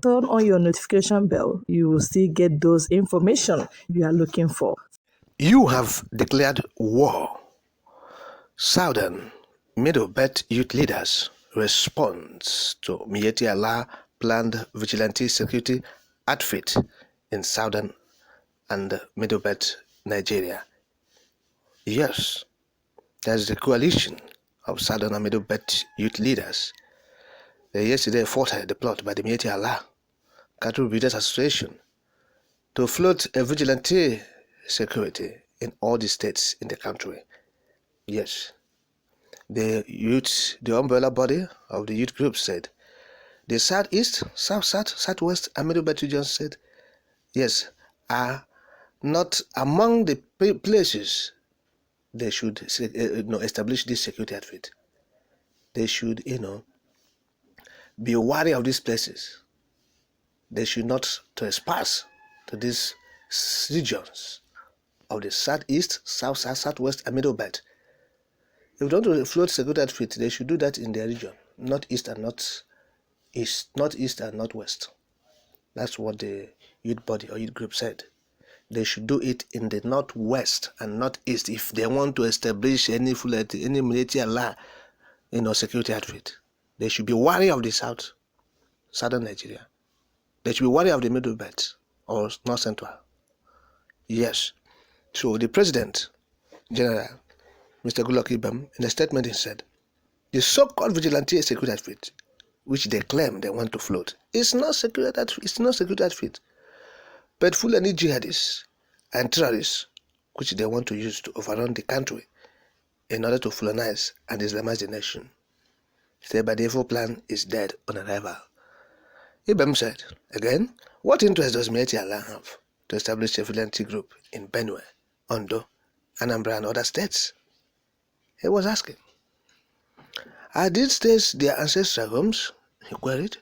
turn on your notification bell. You will still get those information you are looking for. You have declared war. Southern Middle Belt youth leaders response to Miyetti Allah planned vigilante security outfit in Southern and Middle Belt, Nigeria. Yes, there's the coalition of Southern and Middle Belt youth leaders. They yesterday fought the plot by the Miyetti Allah Cattle Breeders Association to float a vigilante security in all the states in the country. Yes, the umbrella body of the youth group said, the Southeast, South, Southwest, and Middle Belt regions said, yes, are not among the places they should establish this security outfit. They should, be wary of these places. They should not trespass to these regions of the Southeast, South, Southwest, and Middle Belt. If they want to float security outfit, they should do that in their region, not east and northwest. That's what the youth body or youth group said. They should do it in the northwest and northeast if they want to establish any military law, security outfit. They should be wary of the southern Nigeria. They should be wary of the Middle Belt or North Central. Yes. So the President General, Mr. Goodluck Ibem, in a statement he said, the so-called vigilante security outfit, which they claim they want to float, is not security outfit, but Fulani jihadists and terrorists, which they want to use to overrun the country in order to Fulanize and Islamize the nation. Said, but the evil plan is dead on arrival. Ibem said, again, what interest does Miyetti Allah have to establish a vigilante group in Benue, Ondo, Anambra, and other states? He was asking. Are these states their ancestral homes? He queried.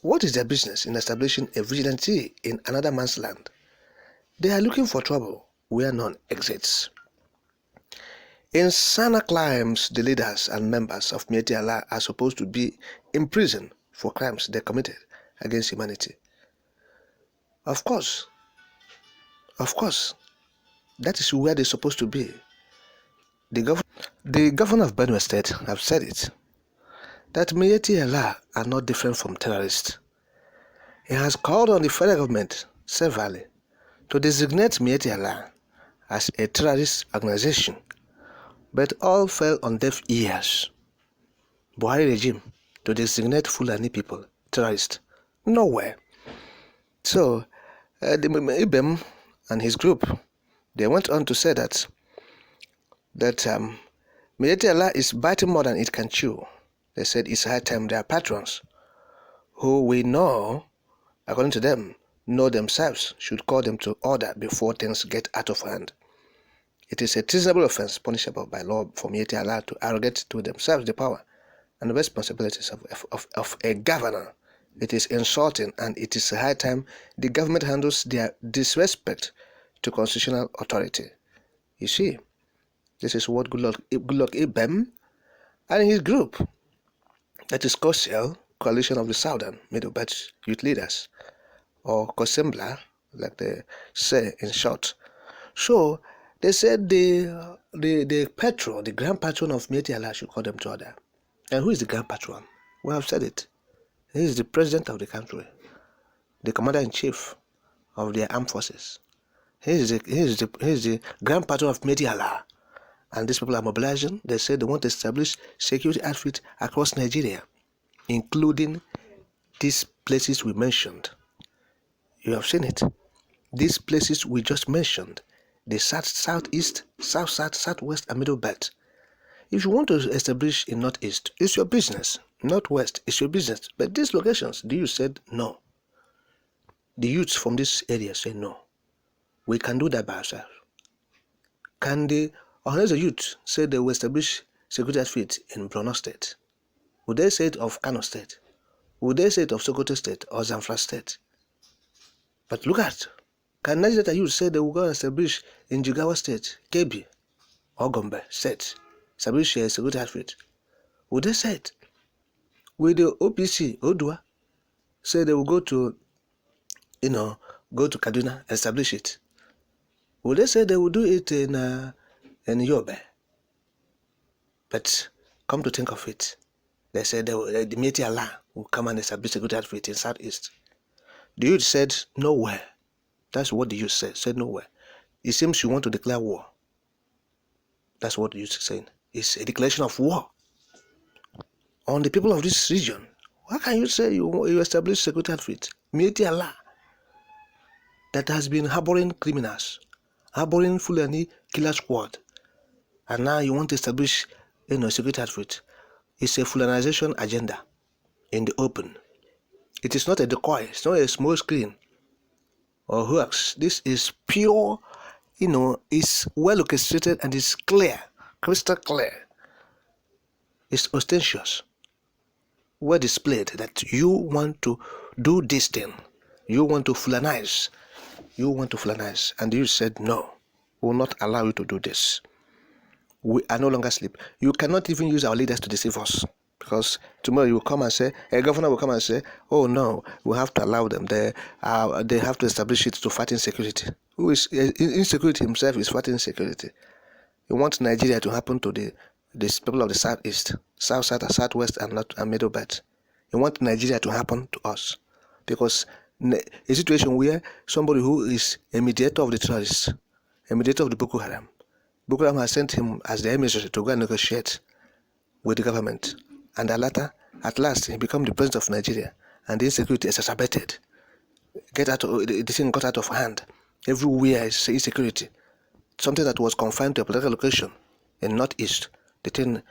What is their business in establishing a vigilante in another man's land? They are looking for trouble where none exists. In Sana crimes, the leaders and members of Miyetti Allah are supposed to be in prison for crimes they committed against humanity. Of course, that is where they're supposed to be. The governor of Benue State have said it, that Miyetti Allah are not different from terrorists. He has called on the federal government severally to designate Miyetti Allah as a terrorist organization, but all fell on deaf ears. Buhari regime to designate Fulani people terrorists, nowhere. So the Ibem and his group, they went on to say that Miyetti Allah is biting more than it can chew. They said it's high time their patrons, who we know, according to them, know themselves, should call them to order before things get out of hand. It is a treasonable offense punishable by law for Miyetti Allah to arrogate to themselves the power and the responsibilities of a governor. It is insulting, and it is high time the government handles their disrespect to constitutional authority. You see, this is what Goodluck Ibem and his group, that is COSIL, Coalition of the Southern Middle Belt Youth Leaders, or COSIMBLA, like they say in short. So they said the grand patron of Miyetti Allah should call them to order. And who is the grand patron? We have said it. He is the president of the country, the commander-in-chief of their armed forces. He is the grand patron of Miyetti Allah. And these people are mobilizing. They say they want to establish security outfit across Nigeria, including these places we mentioned. You have seen it. These places we just mentioned, the southeast, south, southwest, and middle belt. If you want to establish in northeast, it's your business. Northwest, it's your business. But these locations, the youth said no. The youths from this area say no. We can do that by ourselves. Can the Ohanese youth say they will establish security outfit in Borno State? Would they say it of Kano State? Would they say it of Sokoto State or Zamfara State? But look at, can Nigeria youth say they will go and establish in Jigawa State, Kebbi, or Gombe State, establish a security outfit? Would they say it? With the OPC, Odua, say they will go to, go to Kaduna, establish it? Will they say they will do it in Yobe? But come to think of it, they said the Mieti Allah will come and establish a good outfit in Southeast. The youth said nowhere. That's what the youth said nowhere. It seems you want to declare war. That's what the youth is saying. It's a declaration of war on the people of this region. How can you say you establish security outfit? Mieti Allah that has been harboring criminals, harboring Fulani killer squad, and now you want to establish security outfit. It's a Fulanization agenda in the open. It is not a decoy. It's not a small screen or hoax. This is pure, it's well orchestrated and it's clear, crystal clear. It's ostentatious, well displayed that you want to do this thing. You want to Fulanize. And you said, no, we will not allow you to do this. We are no longer asleep. You cannot even use our leaders to deceive us. Because tomorrow you will come and say, a governor will come and say, oh no, we have to allow them. They have to establish it to fight insecurity. Who is insecurity himself is fighting insecurity. You want Nigeria to happen to the people of the Southeast, South, Southwest, and Middle Belt. You want Nigeria to happen to us. Because a situation where somebody who is a mediator of the terrorists, a mediator of the Boko Haram has sent him as the emissary to go and negotiate with the government. And at last, he became the president of Nigeria. And the insecurity is exacerbated. The thing got out of hand. Everywhere is insecurity. Something that was confined to a political location in Northeast. The thing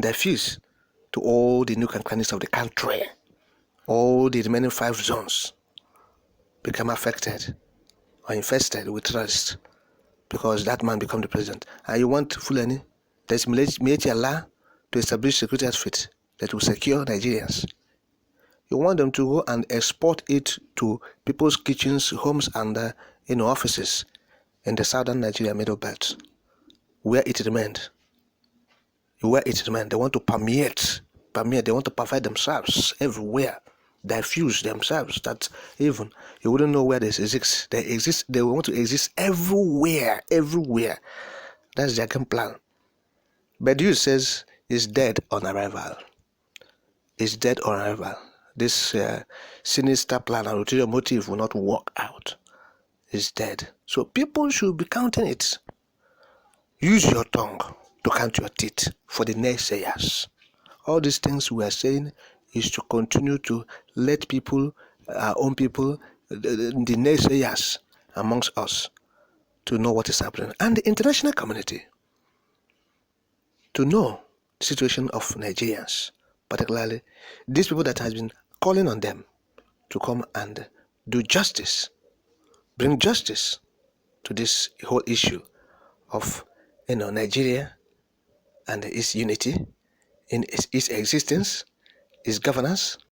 diffused to all the nook and crannies of the country. All the remaining 5 zones become affected or infested with terrorists because that man became the president. And you want Fulani, there's Mieti Allah, to establish security outfit that will secure Nigerians. You want them to go and export it to people's kitchens, homes, and offices in the southern Nigeria Middle Belt, where it remained. They want to permeate. They want to perfect themselves everywhere. Diffuse themselves that even you wouldn't know where this exists. They want to exist everywhere. That's their game plan. But you says is dead on arrival. This sinister plan and ulterior motive will not work out. It's dead. So people should be counting it. Use your tongue to count your teeth for the naysayers. All these things we are saying is to continue to let people, our own people, the naysayers amongst us, to know what is happening. And the international community to know the situation of Nigerians, particularly these people that has been calling on them to come and do justice, bring justice to this whole issue of Nigeria and its unity in its existence, its governance,